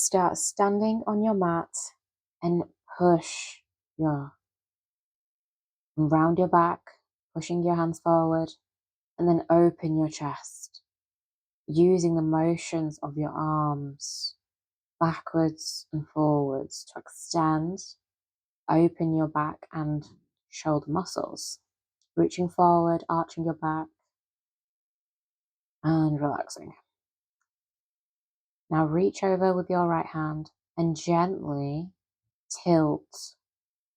Start standing on your mat and push your round your back, pushing your hands forward, and then open your chest, using the motions of your arms backwards and forwards to extend, open your back and shoulder muscles, reaching forward, arching your back, and relaxing. Now reach over with your right hand and gently tilt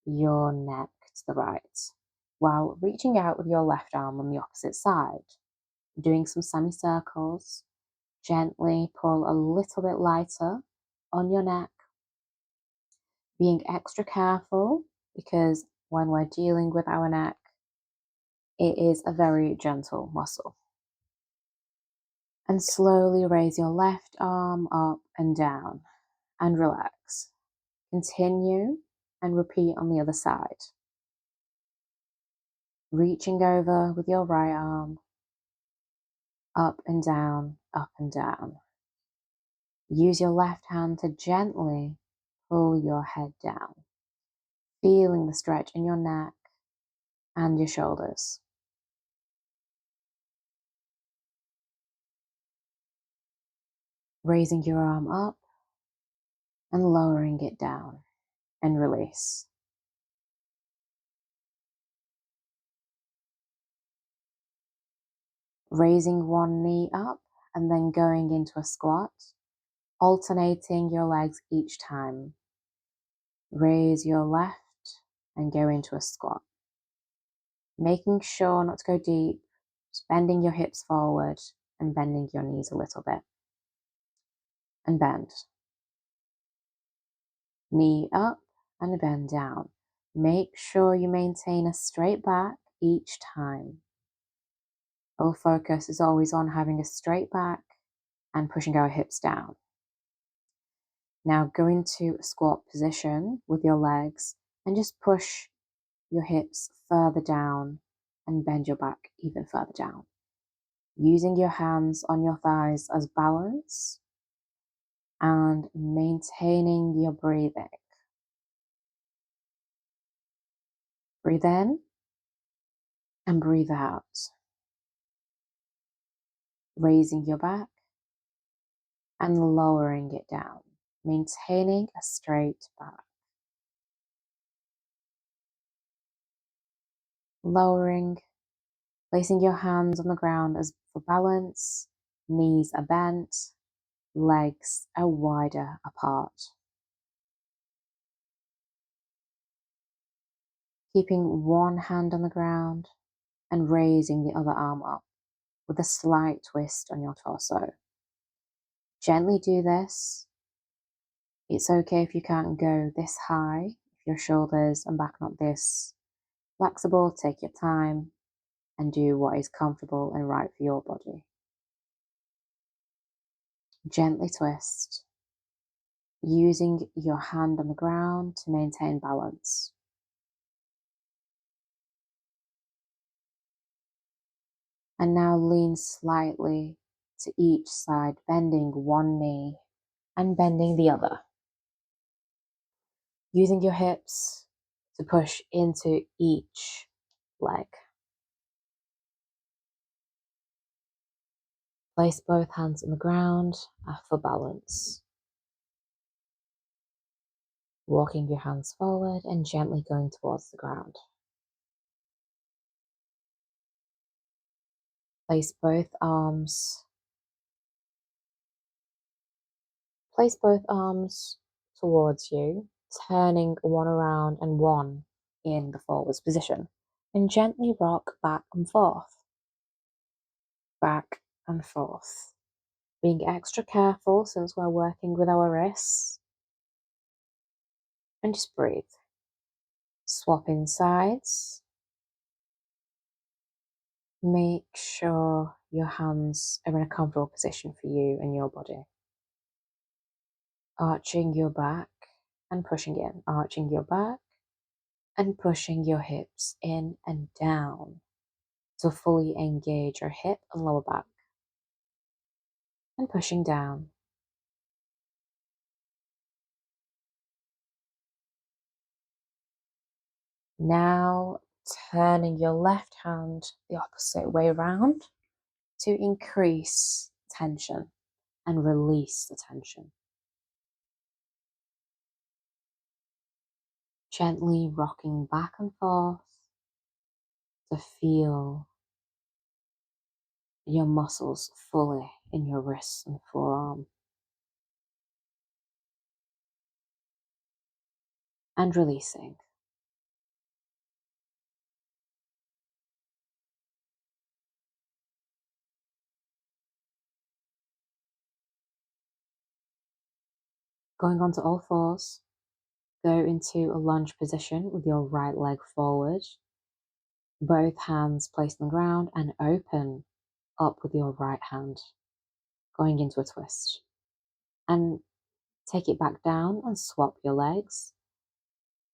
your neck to the right while reaching out with your left arm on the opposite side, doing some semicircles. Gently pull a little bit lighter on your neck, being extra careful because when we're dealing with our neck, it is a very gentle muscle. And slowly raise your left arm up and down and relax. Continue and repeat on the other side. Reaching over with your right arm, up and down, up and down. Use your left hand to gently pull your head down, feeling the stretch in your neck and your shoulders. Raising your arm up and lowering it down and release. Raising one knee up and then going into a squat, alternating your legs each time. Raise your left and go into a squat. Making sure not to go deep, just bending your hips forward and bending your knees a little bit. And bend. Knee up and bend down. Make sure you maintain a straight back each time. Our focus is always on having a straight back and pushing our hips down. Now go into a squat position with your legs and just push your hips further down and bend your back even further down. Using your hands on your thighs as balance and maintaining your breathing. Breathe in and breathe out. Raising your back and lowering it down, maintaining a straight back. Lowering, placing your hands on the ground as for balance, knees are bent, legs are wider apart. Keeping one hand on the ground and raising the other arm up with a slight twist on your torso. Gently do this. It's okay if you can't go this high, if your shoulders and back not this flexible. Take your time and do what is comfortable and right for your body. Gently twist, using your hand on the ground to maintain balance. And now lean slightly to each side, bending one knee and bending the other. Using your hips to push into each leg. Place both hands on the ground for balance. Walking your hands forward and gently going towards the ground. Place both arms towards you, turning one around and one in the forwards position, and gently rock back and forth, being extra careful since we're working with our wrists, and just breathe. Swapping sides. Make sure your hands are in a comfortable position for you and your body. Arching your back and pushing in, arching your back and pushing your hips in and down to fully engage your hip and lower back. And pushing down. Now turning your left hand the opposite way around to increase tension and release the tension. Gently rocking back and forth to feel your muscles fully in your wrists and forearm. And releasing. Going onto all fours, go into a lunge position with your right leg forward, both hands placed on the ground, and open up with your right hand, going into a twist. And take it back down and swap your legs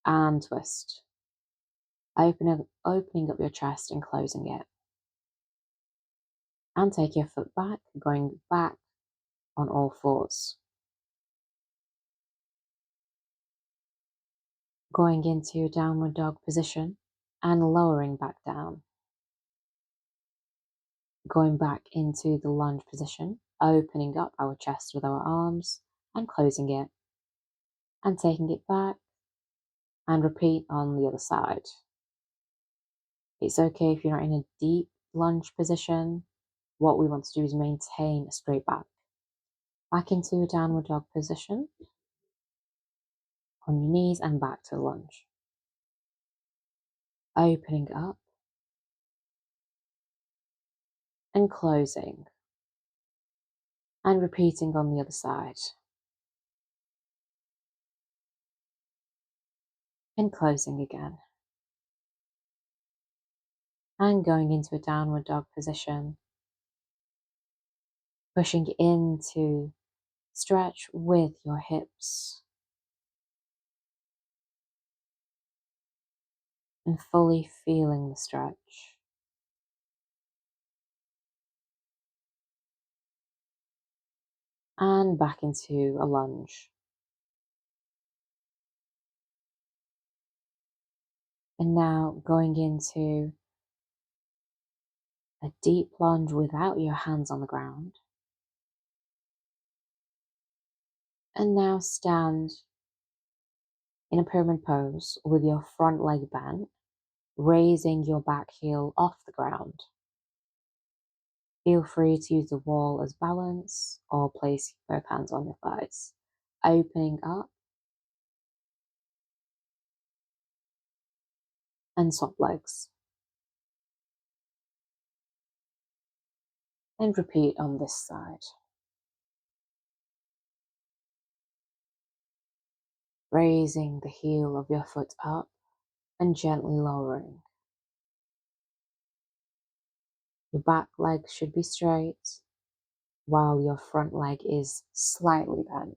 and twist. Opening up your chest and closing it. And take your foot back, going back on all fours. Going into a downward dog position and lowering back down. Going back into the lunge position, opening up our chest with our arms and closing it. And taking it back and repeat on the other side. It's okay if you're not in a deep lunge position. What we want to do is maintain a straight back. Back into a downward dog position, on your knees and back to lunge. Opening up and closing and repeating on the other side. And closing again. And going into a downward dog position, pushing into stretch with your hips and fully feeling the stretch. And back into a lunge. And now going into a deep lunge without your hands on the ground. And now stand in a pyramid pose with your front leg bent, raising your back heel off the ground. Feel free to use the wall as balance or place both hands on your thighs. Opening up and swap legs. And repeat on this side. Raising the heel of your foot up and gently lowering. Your back leg should be straight while your front leg is slightly bent.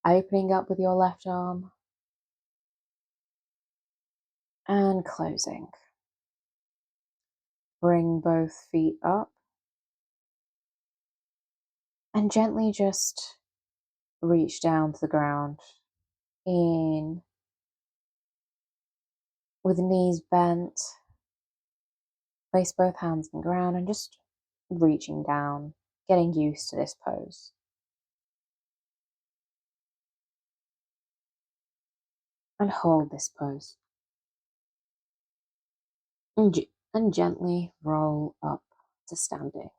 Opening up with your left arm and closing. Bring both feet up and gently just reach down to the ground. In with the knees bent, place both hands on the ground and just reaching down, getting used to this pose. And hold this pose. And gently roll up to standing.